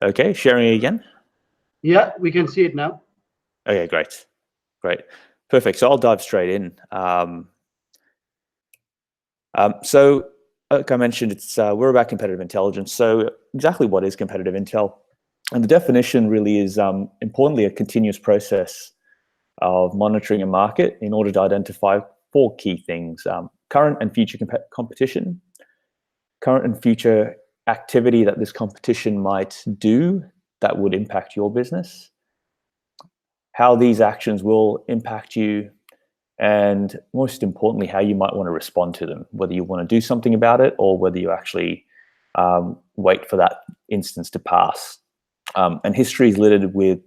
Okay, sharing again. Yeah, we can see it now. Okay, great. Perfect. So I'll dive straight in. So like I mentioned, we're about competitive intelligence. So exactly what is competitive intel? And the definition really is, importantly, a continuous process of monitoring a market in order to identify four key things: current and future competition, current and future activity that this competition might do that would impact your business, how these actions will impact you, and most importantly, how you might want to respond to them, whether you want to do something about it or whether you actually wait for that instance to pass. And history is littered with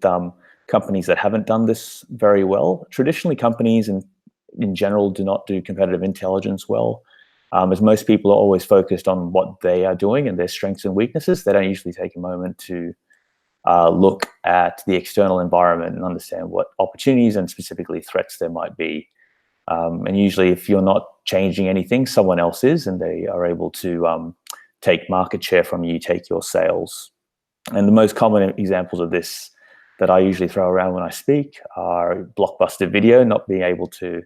companies that haven't done this very well. Traditionally, companies in general do not do competitive intelligence well, as most people are always focused on what they are doing and their strengths and weaknesses. They don't usually take a moment to look at the external environment and understand what opportunities and specifically threats there might be. And usually, if you're not changing anything, someone else is, and they are able to take market share from you, take your sales. And the most common examples of this that I usually throw around when I speak are Blockbuster Video not being able to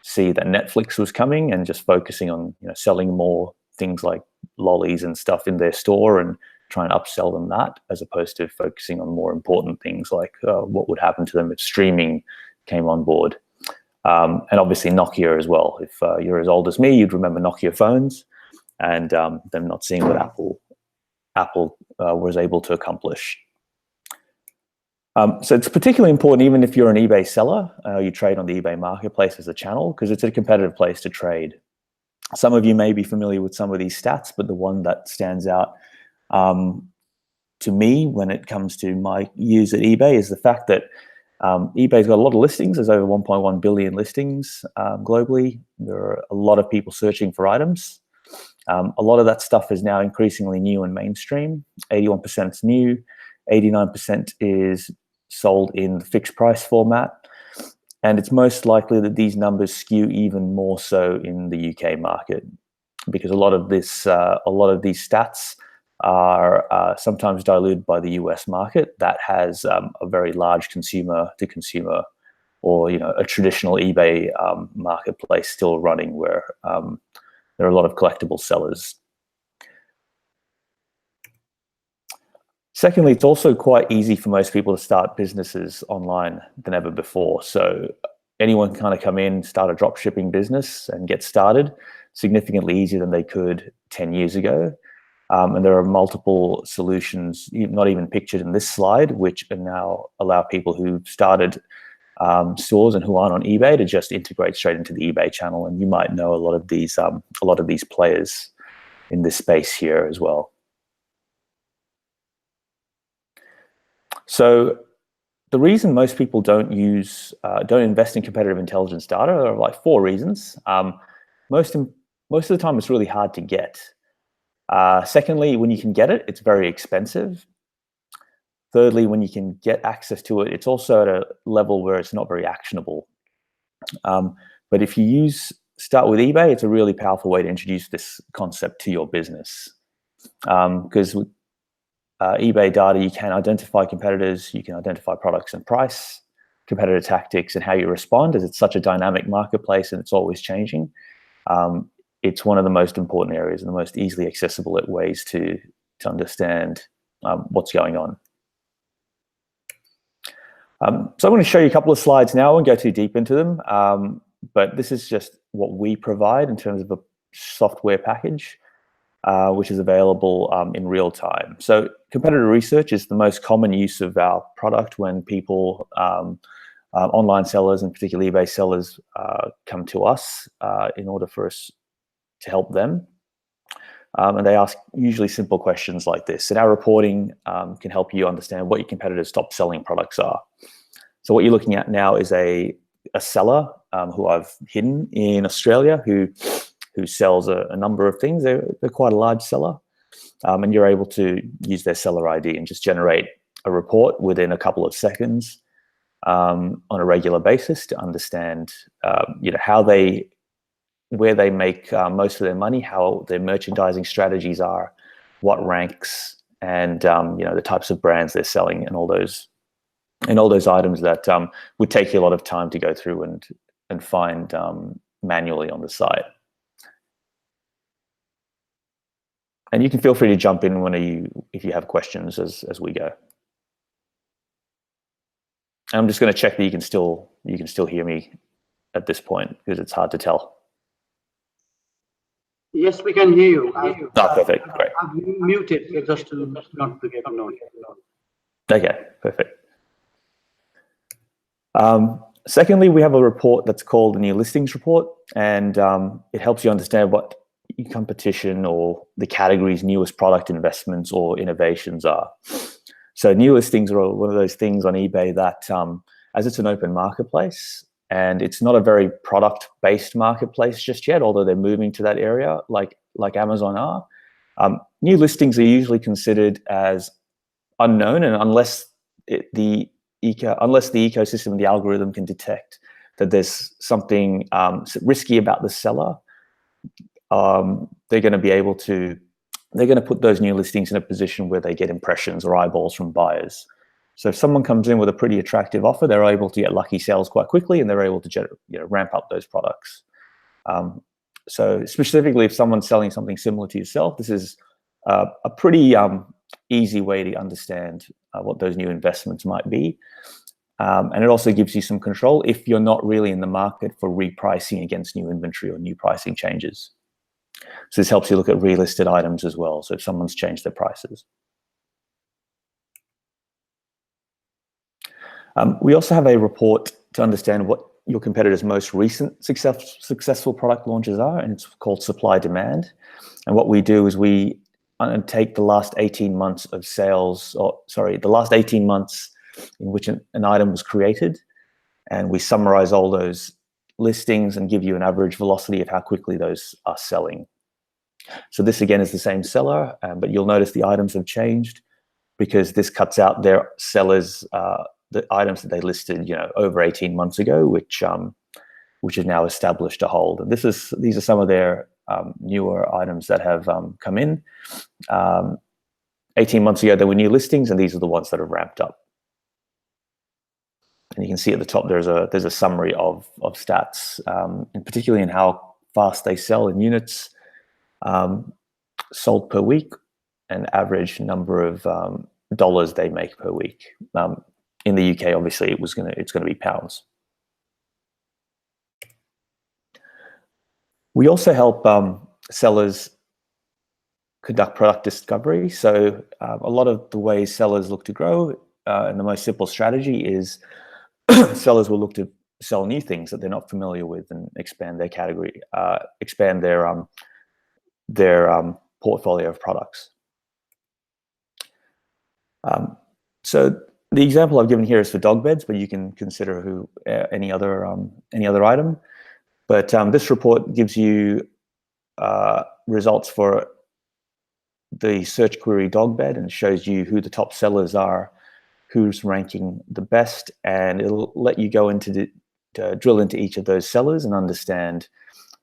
see that Netflix was coming and just focusing on selling more things like lollies and stuff in their store and trying to upsell them that, as opposed to focusing on more important things like what would happen to them if streaming came on board. And obviously Nokia as well. If you're as old as me, you'd remember Nokia phones and them not seeing what Apple was able to accomplish. So it's particularly important even if you're an eBay seller, you trade on the eBay marketplace as a channel, because it's a competitive place to trade. Some of you may be familiar with some of these stats, but the one that stands out to me when it comes to my use at eBay is the fact that eBay's got a lot of listings. There's over 1.1 billion listings globally. There are a lot of people searching for items. A lot of that stuff is now increasingly new and mainstream. 81% is new, 89% is sold in the fixed price format. And it's most likely that these numbers skew even more so in the UK market, because a lot of these stats are sometimes diluted by the US market that has a very large consumer to consumer, or a traditional eBay marketplace still running, where there are a lot of collectible sellers. Secondly, it's also quite easy for most people to start businesses online than ever before. So anyone can kind of come in, start a drop shipping business and get started significantly easier than they could 10 years ago. And there are multiple solutions, not even pictured in this slide, which now allow people who've started stores and who aren't on eBay to just integrate straight into the eBay channel. And you might know a lot of these players in this space here as well. So the reason most people don't invest in competitive intelligence data are like four reasons. Most of the time, it's really hard to get. Secondly, when you can get it, it's very expensive. Thirdly, when you can get access to it, it's also at a level where it's not very actionable. But if you start with eBay, it's a really powerful way to introduce this concept to your business. Because with eBay data, you can identify competitors, you can identify products and price, competitor tactics, and how you respond, as it's such a dynamic marketplace and it's always changing. It's one of the most important areas and the most easily accessible ways to understand what's going on. So I'm going to show you a couple of slides now. I won't go too deep into them, but this is just what we provide in terms of a software package, which is available in real time. So competitor research is the most common use of our product when people, online sellers and particularly eBay sellers, come to us in order for us to help them. And they ask usually simple questions like this. And our reporting can help you understand what your competitors' top selling products are. So what you're looking at now is a seller who I've hidden in Australia who sells a number of things. They're quite a large seller. And you're able to use their seller ID and just generate a report within a couple of seconds on a regular basis to understand where they make most of their money, how their merchandising strategies are, what ranks and the types of brands they're selling, and all those items that would take you a lot of time to go through and find manually on the site. And you can feel free to jump in if you have questions as we go. I'm just going to check that you can still hear me at this point, because it's hard to tell. Yes, we can hear you. Perfect. Great. I've muted just to not to get noise. Okay, perfect. Secondly, we have a report that's called the New Listings Report, and it helps you understand what your competition or the category's newest product investments or innovations are. So new listings are one of those things on eBay that, as it's an open marketplace, and it's not a very product-based marketplace just yet, although they're moving to that area like Amazon are. New listings are usually considered as unknown, and unless the ecosystem and the algorithm can detect that there's something risky about the seller, they're going to put those new listings in a position where they get impressions or eyeballs from buyers. So if someone comes in with a pretty attractive offer, they're able to get lucky sales quite quickly, and they're able to ramp up those products. So specifically, if someone's selling something similar to yourself, this is a pretty easy way to understand what those new investments might be. And it also gives you some control if you're not really in the market for repricing against new inventory or new pricing changes. So this helps you look at relisted items as well, so if someone's changed their prices. We also have a report to understand what your competitors' most recent successful product launches are, and it's called Supply Demand. And what we do is we take the last 18 months of sales, the last 18 months in which an item was created, and we summarize all those listings and give you an average velocity of how quickly those are selling. So this again is the same seller, but you'll notice the items have changed because this cuts out their sellers, the items that they listed, over 18 months ago, which is now established a hold. And these are some of their newer items that have come in. 18 months ago, there were new listings, and these are the ones that have ramped up. And you can see at the top there's a summary of stats, and particularly in how fast they sell in units sold per week, and average number of dollars they make per week. In the UK, obviously, it's going to be pounds. We also help sellers conduct product discovery. So a lot of the ways sellers look to grow, and the most simple strategy is sellers will look to sell new things that they're not familiar with and expand their category, expand their portfolio of products. So the example I've given here is for dog beds, but you can consider any other item. But this report gives you results for the search query dog bed, and shows you who the top sellers are, who's ranking the best, and it'll let you go into drill into each of those sellers and understand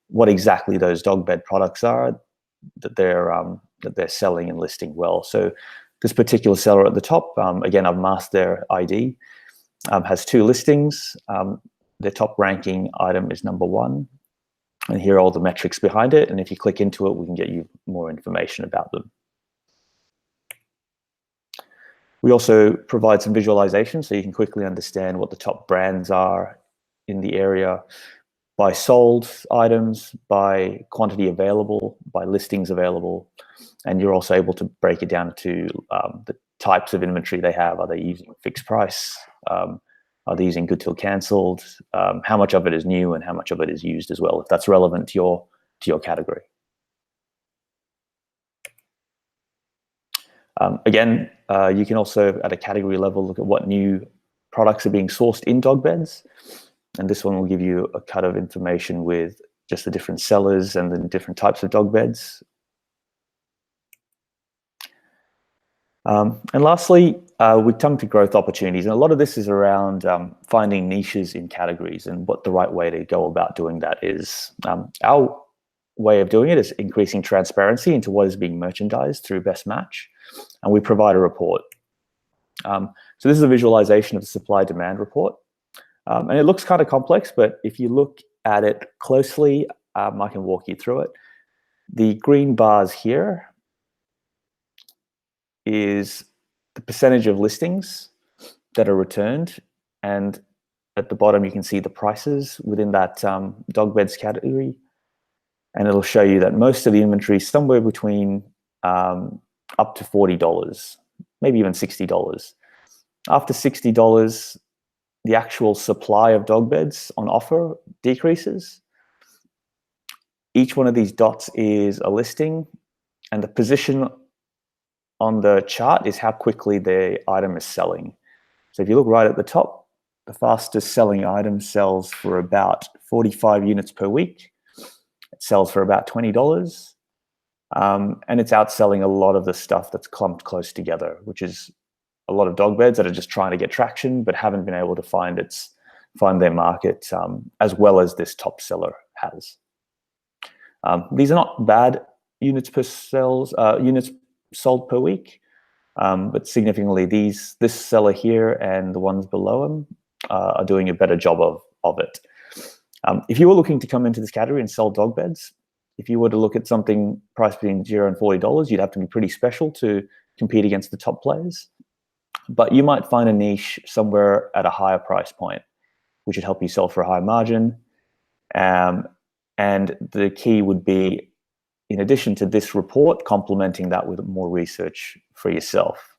what exactly those dog bed products are that they're selling and listing well. So this particular seller at the top, again, I've masked their ID, has 2 listings. Their top ranking item is number 1, and here are all the metrics behind it. And if you click into it, we can get you more information about them. We also provide some visualization, so you can quickly understand what the top brands are in the area by sold items, by quantity available, by listings available. And you're also able to break it down to the types of inventory they have. Are they using fixed price? Are they using good till cancelled? How much of it is new and how much of it is used as well, if that's relevant to your category. Again, you can also, at a category level, look at what new products are being sourced in dog beds. And this one will give you a cut of information with just the different sellers and the different types of dog beds. And lastly, we come to growth opportunities. And a lot of this is around finding niches in categories, and what the right way to go about doing that is. Our way of doing it is increasing transparency into what is being merchandised through Best Match. and we provide a report. So this is a visualization of the supply-demand report. And it looks kind of complex, but if you look at it closely, I can walk you through it. The green bars here is the percentage of listings that are returned, and at the bottom you can see the prices within that dog beds category, and it'll show you that most of the inventory is somewhere between up to $40, maybe even $60. After $60, the actual supply of dog beds on offer decreases. Each one of these dots is a listing, and the position on the chart is how quickly the item is selling. So if you look right at the top, the fastest selling item sells for about 45 units per week. It sells for about $20. And it's outselling a lot of the stuff that's clumped close together, which is a lot of dog beds that are just trying to get traction but haven't been able to find their market as well as this top seller has. These are not bad units sold per week, but significantly this seller here and the ones below them are doing a better job of it. If you were looking to come into this category and sell dog beds, if you were to look at something priced between $0 and $40, you'd have to be pretty special to compete against the top players. But you might find a niche somewhere at a higher price point, which would help you sell for a higher margin. And the key would be, in addition to this report, complementing that with more research for yourself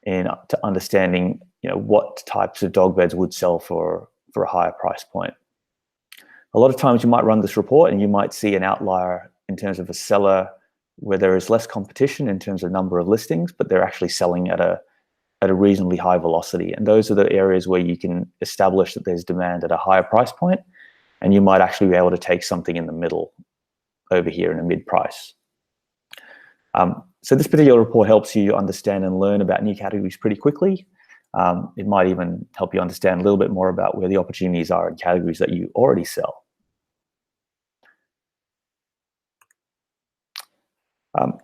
to understanding, what types of dog beds would sell for a higher price point. A lot of times you might run this report and you might see an outlier in terms of a seller where there is less competition in terms of number of listings, but they're actually selling at a reasonably high velocity. And those are the areas where you can establish that there's demand at a higher price point, and you might actually be able to take something in the middle over here in a mid-price. So this particular report helps you understand and learn about new categories pretty quickly. It might even help you understand a little bit more about where the opportunities are in categories that you already sell.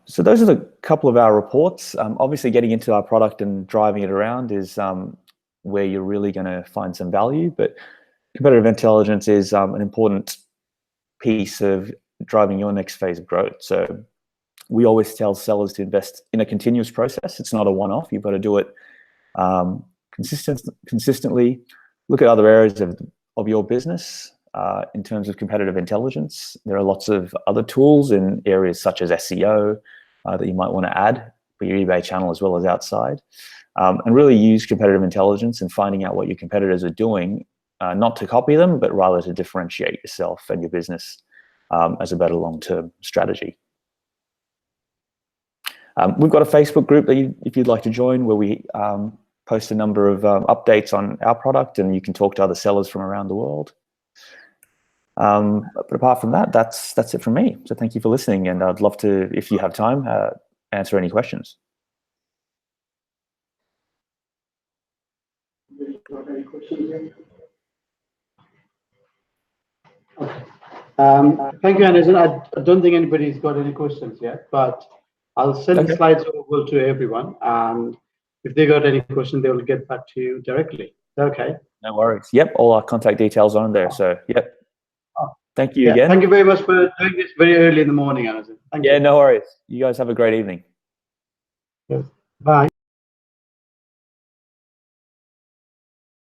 So those are the couple of our reports. Obviously, getting into our product and driving it around is where you're really going to find some value. But competitive intelligence is an important piece of driving your next phase of growth. So we always tell sellers to invest in a continuous process. It's not a one-off. You've got to do it consistently. Look at other areas of your business. In terms of competitive intelligence, there are lots of other tools in areas such as SEO that you might want to add for your eBay channel as well as outside, and really use competitive intelligence and finding out what your competitors are doing, not to copy them, but rather to differentiate yourself and your business as a better long-term strategy. We've got a Facebook group that if you'd like to join, where we post a number of updates on our product, and you can talk to other sellers from around the world. But apart from that, that's it from me. So thank you for listening, and I'd love to, if you have time, answer any questions. Thank you, Anojan. I don't think anybody's got any questions yet, but I'll send the slides over to everyone, and if they got any questions, they will get back to you directly. Okay. No worries. Yep, all our contact details are on there. So yep. Thank you again. Thank you very much for doing this very early in the morning, Anojan. Thank you. Yeah, no worries. You guys have a great evening. Yes. Bye.